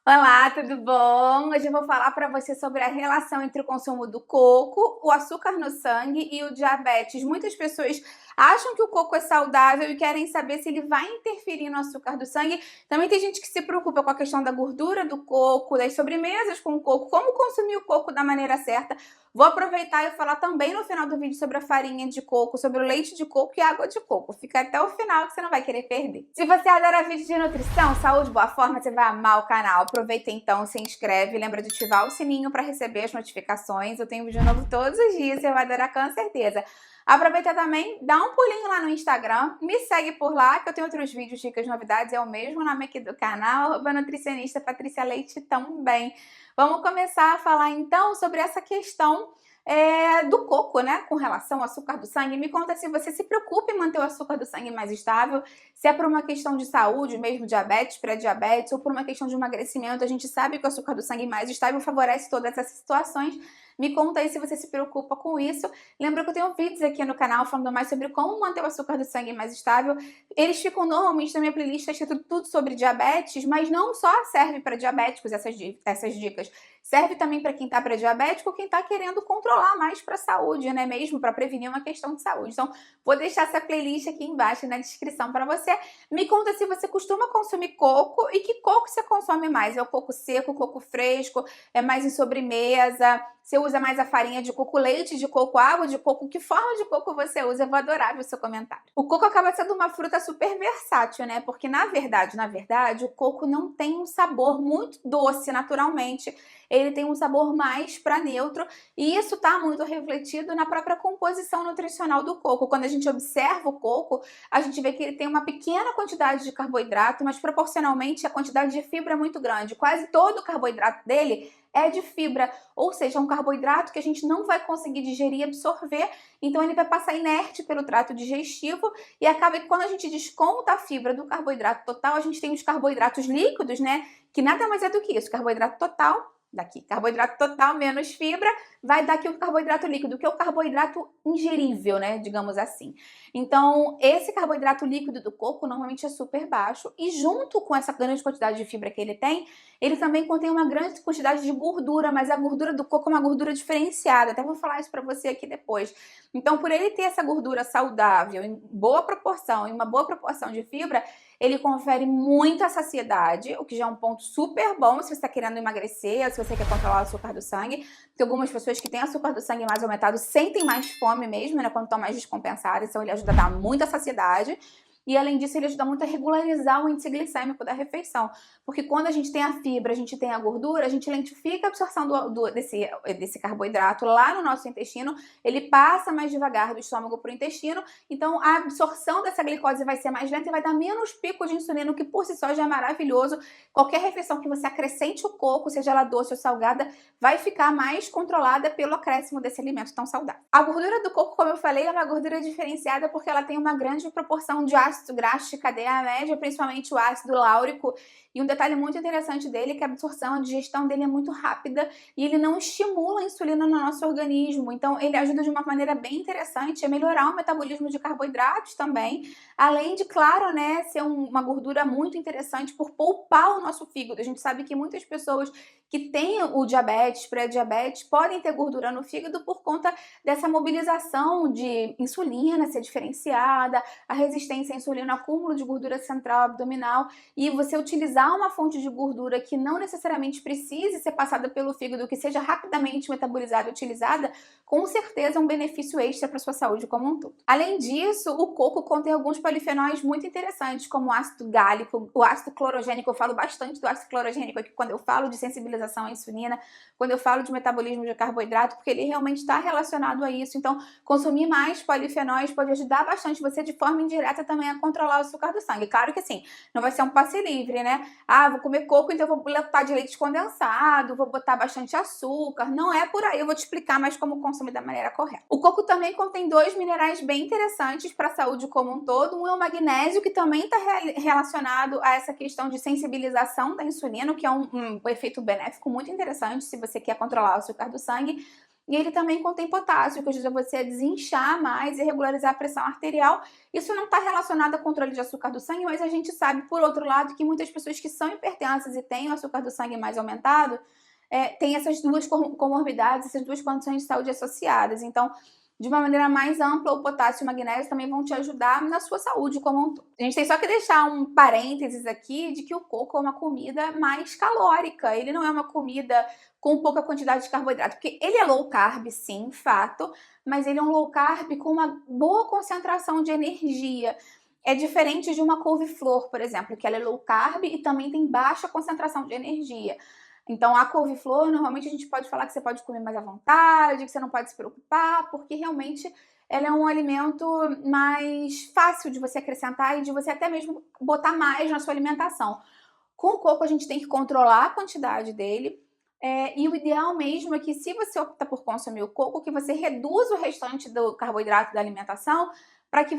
Olá, tudo bom? Hoje eu vou falar para você sobre a relação entre o consumo do coco, o açúcar no sangue e o diabetes. Muitas pessoas acham que o coco é saudável e querem saber se ele vai interferir no açúcar do sangue. Também tem gente que se preocupa com a questão da gordura do coco, das sobremesas com coco, como consumir o coco da maneira certa. Vou aproveitar e falar também no final do vídeo sobre a farinha de coco, sobre o leite de coco e a água de coco. Fica até o final que você não vai querer perder. Se você adora vídeos de nutrição, saúde, boa forma, você vai amar o canal. Aproveita então, se inscreve, lembra de ativar o sininho para receber as notificações. Eu tenho vídeo novo todos os dias, você vai adorar com certeza. Aproveita também, dá um pulinho lá no Instagram, me segue por lá, que eu tenho outros vídeos, dicas, novidades, é o mesmo nome aqui do canal, nutricionista Patrícia Leite também. Vamos começar a falar então sobre essa questão do coco, né, com relação ao açúcar do sangue. Me conta se você se preocupa em manter o açúcar do sangue mais estável, se é por uma questão de saúde, mesmo diabetes, pré-diabetes, ou por uma questão de emagrecimento. A gente sabe que o açúcar do sangue mais estável favorece todas essas situações. Me conta aí se você se preocupa com isso. Lembra que eu tenho vídeos aqui no canal falando mais sobre como manter o açúcar do sangue mais estável. Eles ficam normalmente na minha playlist escrito tudo sobre diabetes, mas não só serve para diabéticos essas dicas. Serve também para quem está pré-diabético ou quem está querendo controlar mais para a saúde, né? Mesmo para prevenir uma questão de saúde. Então, vou deixar essa playlist aqui embaixo na descrição para você. Me conta se você costuma consumir coco e que coco você consome mais. É o coco seco, o coco fresco, é mais em sobremesa? Você usa mais a farinha de coco, leite de coco, água de coco? Que forma de coco você usa? Eu vou adorar ver o seu comentário. O coco acaba sendo uma fruta super versátil, né? Porque na verdade, o coco não tem um sabor muito doce naturalmente. Ele tem um sabor mais para neutro e isso está muito refletido na própria composição nutricional do coco. Quando a gente observa o coco, a gente vê que ele tem uma pequena quantidade de carboidrato, mas proporcionalmente a quantidade de fibra é muito grande. Quase todo o carboidrato dele é de fibra, ou seja, é um carboidrato que a gente não vai conseguir digerir e absorver, então ele vai passar inerte pelo trato digestivo e acaba que quando a gente desconta a fibra do carboidrato total, a gente tem os carboidratos líquidos, né, que nada mais é do que isso, carboidrato total, daqui, carboidrato total menos fibra, vai dar aqui o carboidrato líquido, que é o carboidrato ingerível, né, digamos assim. Então, esse carboidrato líquido do coco normalmente é super baixo e junto com essa grande quantidade de fibra que ele também contém uma grande quantidade de gordura, mas a gordura do coco é uma gordura diferenciada, até vou falar isso para você aqui depois. Então, por ele ter essa gordura saudável, em boa proporção, e uma boa proporção de fibra, ele confere muita saciedade, o que já é um ponto super bom se você está querendo emagrecer, ou se você quer controlar o açúcar do sangue. Porque algumas pessoas que têm açúcar do sangue mais aumentado sentem mais fome mesmo, né, quando estão mais descompensadas, então ele ajuda a dar muita saciedade. E além disso, ele ajuda muito a regularizar o índice glicêmico da refeição. Porque quando a gente tem a fibra, a gente tem a gordura, a gente lentifica a absorção desse carboidrato lá no nosso intestino, ele passa mais devagar do estômago para o intestino, então a absorção dessa glicose vai ser mais lenta e vai dar menos pico de insulina, o que por si só já é maravilhoso. Qualquer refeição que você acrescente o coco, seja ela doce ou salgada, vai ficar mais controlada pelo acréscimo desse alimento tão saudável. A gordura do coco, como eu falei, é uma gordura diferenciada porque ela tem uma grande proporção de ácido graxo de cadeia média, principalmente o ácido láurico. E um detalhe muito interessante dele é que a absorção, a digestão dele é muito rápida e ele não estimula a insulina no nosso organismo. Então, ele ajuda de uma maneira bem interessante a melhorar o metabolismo de carboidratos também. Além de, claro, né, ser uma gordura muito interessante por poupar o nosso fígado. A gente sabe que muitas pessoas que têm o diabetes, pré-diabetes, podem ter gordura no fígado por conta dessa mobilização de insulina ser diferenciada, a resistência à insulina, acúmulo de gordura central abdominal, e você utilizar uma fonte de gordura que não necessariamente precise ser passada pelo fígado, que seja rapidamente metabolizada e utilizada, com certeza é um benefício extra para a sua saúde como um todo. Além disso, o coco contém alguns polifenóis muito interessantes, como o ácido gálico, o ácido clorogênico. Eu falo bastante do ácido clorogênico aqui quando eu falo de sensibilização à insulina, quando eu falo de metabolismo de carboidrato, porque ele realmente está relacionado a isso. Então, consumir mais polifenóis pode ajudar bastante você de forma indireta também a controlar o açúcar do sangue. Claro que assim, não vai ser um passe livre, né? Ah, vou comer coco, então eu vou botar de leite condensado, vou botar bastante açúcar. Não é por aí, eu vou te explicar mais como consumir da maneira correta. O coco também contém dois minerais bem interessantes para a saúde como um todo. Um é o magnésio, que também está relacionado a essa questão de sensibilização da insulina, que é um efeito benéfico muito interessante se você quer controlar o açúcar do sangue. E ele também contém potássio, que ajuda você a desinchar mais e regularizar a pressão arterial. Isso não está relacionado ao controle de açúcar do sangue, mas a gente sabe, por outro lado, que muitas pessoas que são hipertensas e têm o açúcar do sangue mais aumentado, têm essas duas comorbidades, essas duas condições de saúde associadas. Então, de uma maneira mais ampla, o potássio e o magnésio também vão te ajudar na sua saúde como um todo. A gente tem só que deixar um parênteses aqui de que o coco é uma comida mais calórica. Ele não é uma comida com pouca quantidade de carboidrato, porque ele é low carb, sim, fato, mas ele é um low carb com uma boa concentração de energia. É diferente de uma couve-flor, por exemplo, que ela é low carb e também tem baixa concentração de energia. Então, a couve-flor, normalmente a gente pode falar que você pode comer mais à vontade, que você não pode se preocupar, porque realmente ela é um alimento mais fácil de você acrescentar e de você até mesmo botar mais na sua alimentação. Com o coco, a gente tem que controlar a quantidade dele. E o ideal mesmo é que, se você opta por consumir o coco, que você reduza o restante do carboidrato da alimentação, para que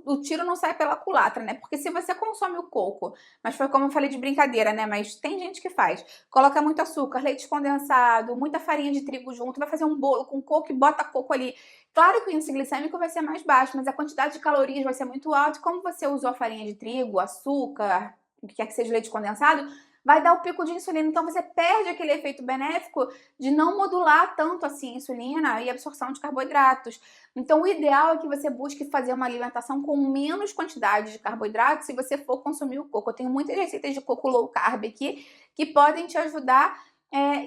o tiro não saia pela culatra, né? Porque se você consome o coco, mas foi como eu falei de brincadeira, né? Mas tem gente que faz, coloca muito açúcar, leite condensado, muita farinha de trigo junto, vai fazer um bolo com coco e bota coco ali. Claro que o índice glicêmico vai ser mais baixo, mas a quantidade de calorias vai ser muito alta. E como você usou a farinha de trigo, açúcar, o que quer que seja leite condensado, vai dar o pico de insulina. Então você perde aquele efeito benéfico de não modular tanto assim a insulina e a absorção de carboidratos. Então o ideal é que você busque fazer uma alimentação com menos quantidade de carboidratos se você for consumir o coco. Eu tenho muitas receitas de coco low carb aqui que podem te ajudar.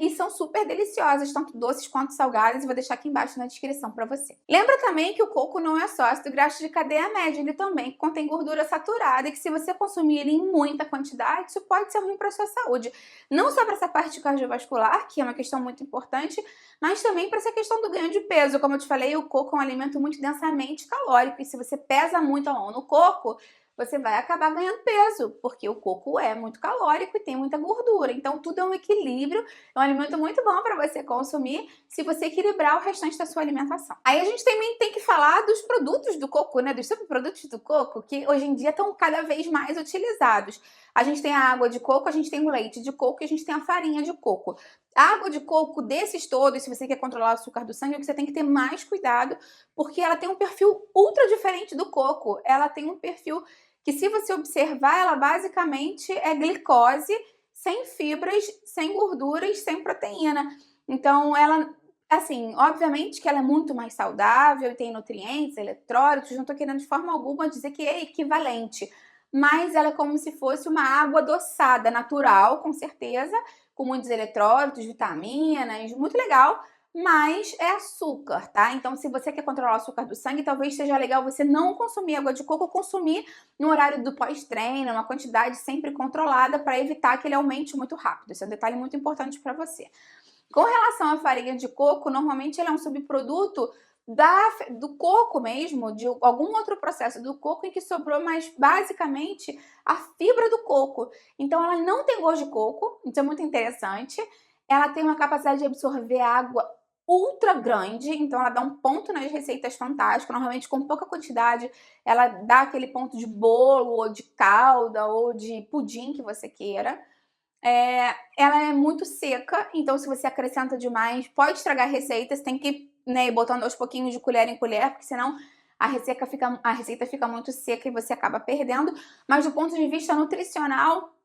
E são super deliciosas, tanto doces quanto salgadas. Vou deixar aqui embaixo na descrição para você. Lembra também que o coco não é só ácido graxo de cadeia média, ele também contém gordura saturada e que, se você consumir ele em muita quantidade, isso pode ser ruim para a sua saúde. Não só para essa parte cardiovascular, que é uma questão muito importante, mas também para essa questão do ganho de peso. Como eu te falei, o coco é um alimento muito densamente calórico e, se você pesa muito a mão no coco, você vai acabar ganhando peso, porque o coco é muito calórico e tem muita gordura. Então, tudo é um equilíbrio, é um alimento muito bom para você consumir, se você equilibrar o restante da sua alimentação. Aí a gente também tem que falar dos produtos do coco, né? Dos subprodutos do coco, que hoje em dia estão cada vez mais utilizados. A gente tem a água de coco, a gente tem o leite de coco e a gente tem a farinha de coco. A água de coco, desses todos, se você quer controlar o açúcar do sangue, você tem que ter mais cuidado, porque ela tem um perfil ultra diferente do coco. Ela tem um perfil que, se você observar, ela basicamente é glicose, sem fibras, sem gorduras, sem proteína. Então, ela, assim, obviamente que ela é muito mais saudável e tem nutrientes, eletrólitos, não tô querendo de forma alguma dizer que é equivalente, mas ela é como se fosse uma água adoçada, natural, com certeza, com muitos eletrólitos, vitaminas, muito legal, mas é açúcar, tá? Então, se você quer controlar o açúcar do sangue, talvez seja legal você não consumir água de coco, ou consumir no horário do pós-treino, uma quantidade sempre controlada, para evitar que ele aumente muito rápido. Esse é um detalhe muito importante para você. Com relação à farinha de coco, normalmente ela é um subproduto do coco mesmo, de algum outro processo do coco em que sobrou, mas basicamente a fibra do coco. Então ela não tem gosto de coco, isso é muito interessante. Ela tem uma capacidade de absorver água ultra grande, então ela dá um ponto nas receitas fantásticas. Normalmente, com pouca quantidade, ela dá aquele ponto de bolo, ou de calda, ou de pudim que você queira. Ela é muito seca, então se você acrescenta demais, pode estragar a receita. Você tem que, né, ir botando aos pouquinhos, de colher em colher, porque senão a receita fica muito seca e você acaba perdendo. Mas, do ponto de vista nutricional,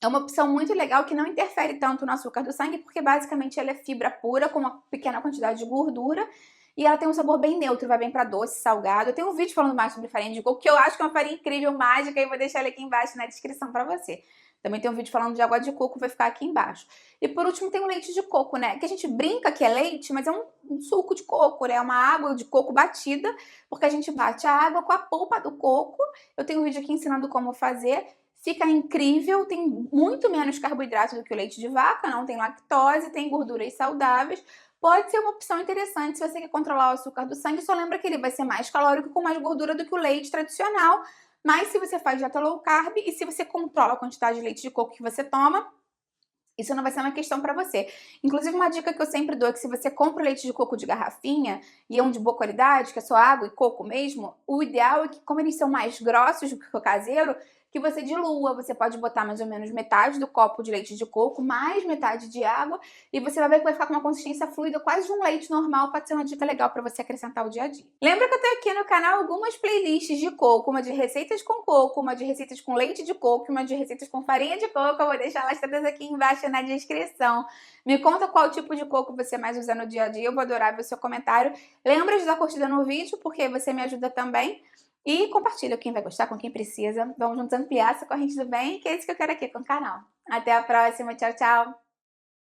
é uma opção muito legal, que não interfere tanto no açúcar do sangue, porque basicamente ela é fibra pura com uma pequena quantidade de gordura e ela tem um sabor bem neutro, vai bem para doce, salgado. Eu tenho um vídeo falando mais sobre farinha de coco, que eu acho que é uma farinha incrível, mágica, e vou deixar ele aqui embaixo na descrição para você. Também tem um vídeo falando de água de coco, vai ficar aqui embaixo. E por último tem o leite de coco, né? Que a gente brinca que é leite, mas é um suco de coco, né? É uma água de coco batida, porque a gente bate a água com a polpa do coco. Eu tenho um vídeo aqui ensinando como fazer. Fica incrível, tem muito menos carboidrato do que o leite de vaca, não tem lactose, tem gorduras saudáveis. Pode ser uma opção interessante se você quer controlar o açúcar do sangue. Só lembra que ele vai ser mais calórico, com mais gordura do que o leite tradicional. Mas se você faz dieta low carb e se você controla a quantidade de leite de coco que você toma, isso não vai ser uma questão para você. Inclusive, uma dica que eu sempre dou é que, se você compra o leite de coco de garrafinha e é um de boa qualidade, que é só água e coco mesmo, o ideal é que, como eles são mais grossos do que o caseiro, que você dilua. Você pode botar mais ou menos metade do copo de leite de coco, mais metade de água, e você vai ver que vai ficar com uma consistência fluida, quase de um leite normal. Pode ser uma dica legal para você acrescentar ao dia a dia. Lembra que eu tenho aqui no canal algumas playlists de coco, uma de receitas com coco, uma de receitas com leite de coco e uma de receitas com farinha de coco. Eu vou deixar elas todas aqui embaixo na descrição. Me conta qual tipo de coco você mais usa no dia a dia, eu vou adorar ver o seu comentário. Lembra de dar curtida no vídeo, porque você me ajuda também. E compartilha com quem vai gostar, com quem precisa. Vamos juntos ampliar essa corrente do bem, que é isso que eu quero aqui com o canal. Até a próxima, tchau, tchau!